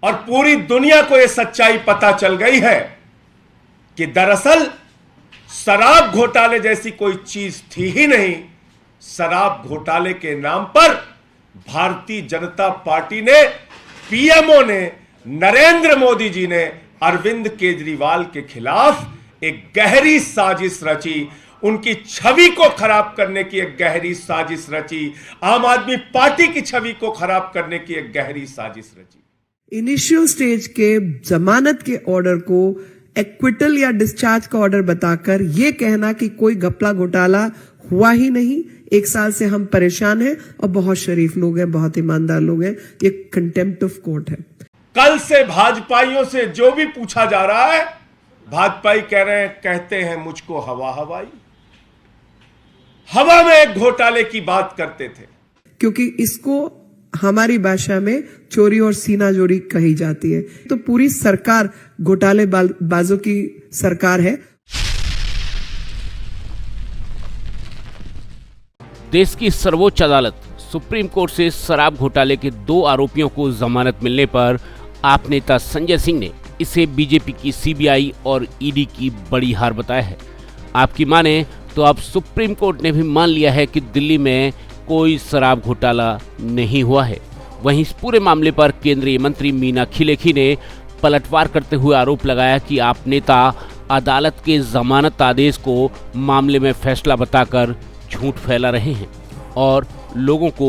और पूरी दुनिया को यह सच्चाई पता चल गई है कि दरअसल शराब घोटाले जैसी कोई चीज थी ही नहीं। शराब घोटाले के नाम पर भारतीय जनता पार्टी ने, पीएमओ ने, नरेंद्र मोदी जी ने अरविंद केजरीवाल के खिलाफ एक गहरी साजिश रची, उनकी छवि को खराब करने की एक गहरी साजिश रची, आम आदमी पार्टी की छवि को खराब करने की एक गहरी साजिश रची। इनिशियल स्टेज के जमानत के ऑर्डर को एक्विटल या डिस्चार्ज का ऑर्डर बताकर यह कहना कि कोई घपला घोटाला हुआ ही नहीं, 1 साल से हम परेशान हैं और बहुत शरीफ लोग हैं, बहुत ईमानदार लोग हैं, ये कंटेम्प्ट ऑफ कोर्ट है। कल से भाजपाइयों से जो भी पूछा जा रहा है, भाजपाई कहते हैं मुझको हवा हवाई। हवा में एक घोटाले की बात करते थे, क्योंकि इसको हमारी भाषा में चोरी और सीना जोड़ी कही जाती है। तो पूरी सरकार घोटाले बाजों की सरकार है। देश की सर्वोच्च अदालत सुप्रीम कोर्ट से शराब घोटाले के 2 आरोपियों को जमानत मिलने पर आप नेता संजय सिंह ने इसे बीजेपी की सीबीआई और ईडी की बड़ी हार बताया है। आपकी माने तो अब सुप्रीम कोर्ट ने भी मान लिया है कि दिल्ली में कोई शराब घोटाला नहीं हुआ है। वहीं इस पूरे मामले पर केंद्रीय मंत्री मीनाक्षी लेखी ने पलटवार करते हुए आरोप लगाया कि आप नेता अदालत के जमानत आदेश को मामले में फैसला बताकर झूठ फैला रहे हैं और लोगों को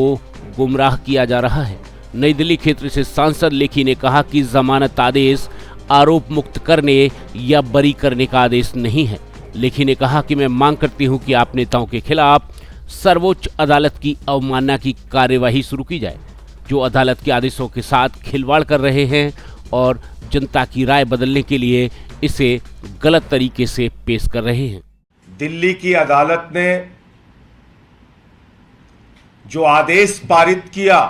गुमराह किया जा रहा है। नई दिल्ली क्षेत्र से सांसद लेखी ने कहा कि जमानत आदेश आरोप मुक्त करने या बरी करने का आदेश नहीं है। लेखी ने कहा कि मैं मांग करती हूं कि आप नेताओं के खिलाफ सर्वोच्च अदालत की अवमानना की कार्यवाही शुरू की जाए, जो अदालत के आदेशों के साथ खिलवाड़ कर रहे हैं और जनता की राय बदलने के लिए इसे गलत तरीके से पेश कर रहे हैं। दिल्ली की अदालत ने जो आदेश पारित किया,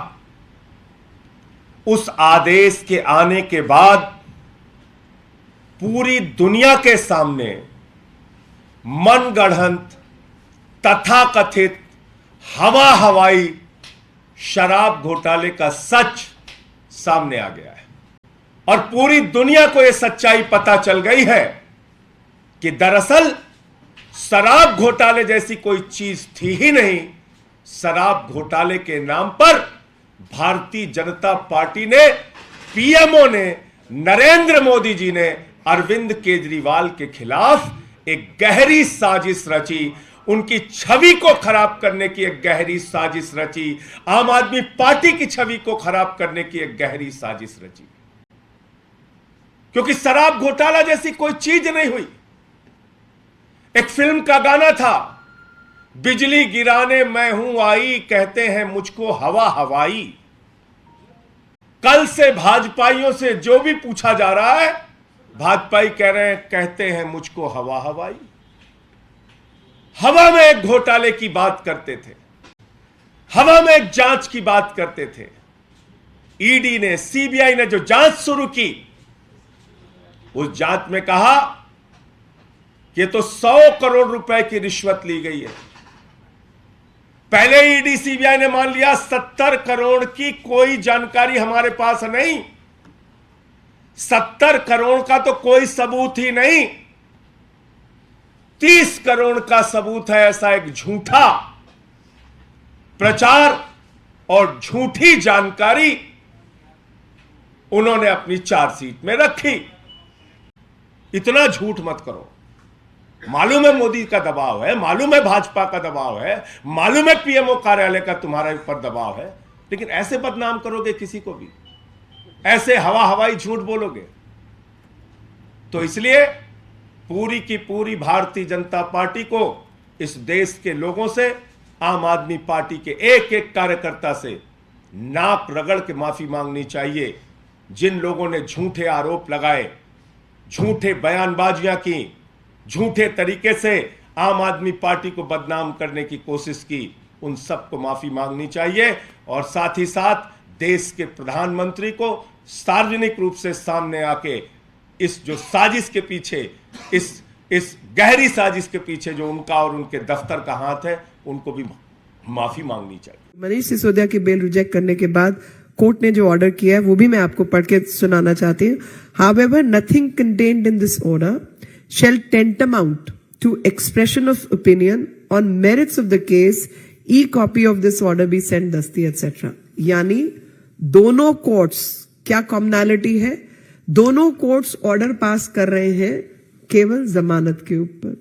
उस आदेश के आने के बाद पूरी दुनिया के सामने मनगढ़ंत तथाकथित हवा हवाई शराब घोटाले का सच सामने आ गया है और पूरी दुनिया को यह सच्चाई पता चल गई है कि दरअसल शराब घोटाले जैसी कोई चीज थी ही नहीं। शराब घोटाले के नाम पर भारतीय जनता पार्टी ने, पीएमओ ने, नरेंद्र मोदी जी ने अरविंद केजरीवाल के खिलाफ एक गहरी साजिश रची, उनकी छवि को खराब करने की एक गहरी साजिश रची, आम आदमी पार्टी की छवि को खराब करने की एक गहरी साजिश रची, क्योंकि शराब घोटाला जैसी कोई चीज नहीं हुई। एक फिल्म का गाना था, बिजली गिराने मैं हूं आई, कहते हैं मुझको हवा हवाई। कल से भाजपाइयों से जो भी पूछा जा रहा है, भाजपाई कहते हैं मुझको हवा हवाई। हवा में एक घोटाले की बात करते थे, हवा में एक जांच की बात करते थे। ईडी ने, सीबीआई ने जो जांच शुरू की, उस जांच में कहा कि तो 100 करोड़ रुपए की रिश्वत ली गई है। पहले ईडी सीबीआई ने मान लिया 70 करोड़ की कोई जानकारी हमारे पास नहीं, 70 करोड़ का तो कोई सबूत ही नहीं, 30 करोड़ का सबूत है। ऐसा एक झूठा प्रचार और झूठी जानकारी उन्होंने अपनी चार्जशीट में रखी। इतना झूठ मत करो। मालूम है मोदी का दबाव है, मालूम है भाजपा का दबाव है, मालूम है पीएमओ कार्यालय का तुम्हारे ऊपर दबाव है, लेकिन ऐसे बदनाम करोगे किसी को भी, ऐसे हवा हवाई झूठ बोलोगे, तो इसलिए पूरी की पूरी भारतीय जनता पार्टी को इस देश के लोगों से, आम आदमी पार्टी के एक एक कार्यकर्ता से नाक रगड़ के माफी मांगनी चाहिए। जिन लोगों ने झूठे आरोप लगाए, झूठे बयानबाजियां की, झूठे तरीके से आम आदमी पार्टी को बदनाम करने की कोशिश की, उन सबको माफी मांगनी चाहिए और साथ ही साथ देश के प्रधानमंत्री को सार्वजनिक रूप से सामने आके इस जो साजिश के पीछे, इस गहरी साजिश के पीछे जो उनका और उनके दफ्तर का हाथ है, उनको भी माफी मांगनी चाहिए। मनीष सिसोदिया की बेल रिजेक्ट करने के बाद कोर्ट ने जो ऑर्डर किया है वो भी मैं आपको पढ़ के सुनाना चाहती हूँ. However, nothing contained in this order shall tantamount to expression of opinion on merits of the case. E-copy of this order be sent दस्ती etc. यानी दोनों कोर्ट्स, क्या कॉमनैलिटी है? दोनों कोर्ट्स ऑर्डर पास कर रहे हैं केवल जमानत के ऊपर.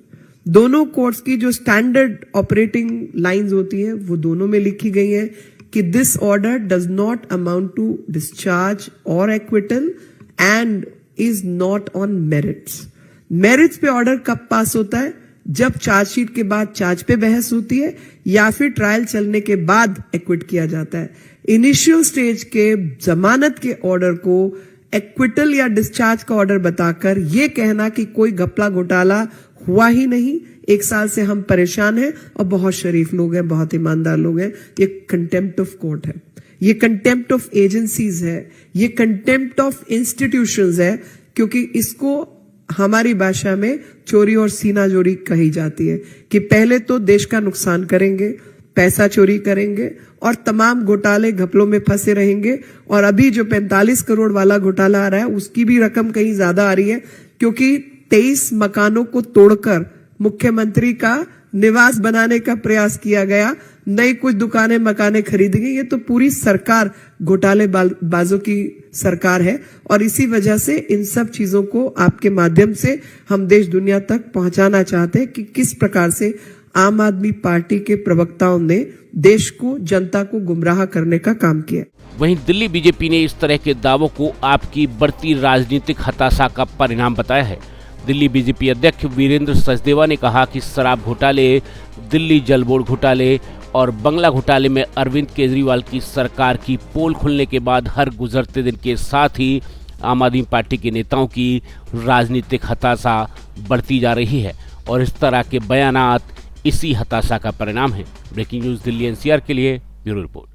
दोनों कोर्ट्स की जो स्टैंडर्ड ऑपरेटिंग लाइंस होती है वो दोनों में लिखी गई है कि this order does not amount to discharge और acquittal and is not on merits. Merits पे ऑर्डर कब पास होता है? जब चार्जशीट के बाद चार्ज पे बहस होती है या फिर ट्रायल चलने के बाद एक्विट किया जाता है. इनिशियल स्टेज के जमानत के ऑर्डर को एक्विटल या डिस्चार्ज का ऑर्डर बताकर यह कहना कि कोई घपला घोटाला हुआ ही नहीं, 1 साल से हम परेशान हैं और बहुत शरीफ लोग हैं, बहुत ईमानदार लोग हैं, ये कंटेम्प्ट ऑफ कोर्ट है, ये कंटेम्प्ट ऑफ एजेंसीज है, ये कंटेम्प्ट ऑफ इंस्टीट्यूशंस है, क्योंकि इसको हमारी भाषा में चोरी और सीना चोरी कही जाती है कि पहले तो देश का नुकसान करेंगे, पैसा चोरी करेंगे और तमाम घोटाले घपलों में फंसे रहेंगे. और अभी जो 45 करोड़ वाला घोटाला आ रहा है उसकी भी रकम कहीं ज्यादा आ रही है, क्योंकि 23 मकानों को तोड़कर मुख्यमंत्री का निवास बनाने का प्रयास किया गया, नई कुछ दुकानें मकानें खरीदी गई. ये तो पूरी सरकार घोटाले बाजों की सरकार है और इसी वजह से इन सब चीजों को आपके माध्यम से हम देश दुनिया तक पहुंचाना चाहते हैं कि किस प्रकार से आम आदमी पार्टी के प्रवक्ताओं ने देश को, जनता को गुमराह करने का काम किया. वहीं दिल्ली बीजेपी ने इस तरह के दावों को आपकी बढ़ती राजनीतिक हताशा का परिणाम बताया है. दिल्ली बीजेपी अध्यक्ष वीरेंद्र सचदेवा ने कहा कि शराब घोटाले, दिल्ली जल बोर्ड घोटाले और बंगला घोटाले में अरविंद केजरीवाल की सरकार की पोल खुलने के बाद हर गुजरते दिन के साथ ही आम आदमी पार्टी के नेताओं की राजनीतिक हताशा बढ़ती जा रही है और इस तरह के बयानात इसी हताशा का परिणाम है. ब्रेकिंग न्यूज़ दिल्ली एनसीआर के लिए ब्यूरो रिपोर्ट.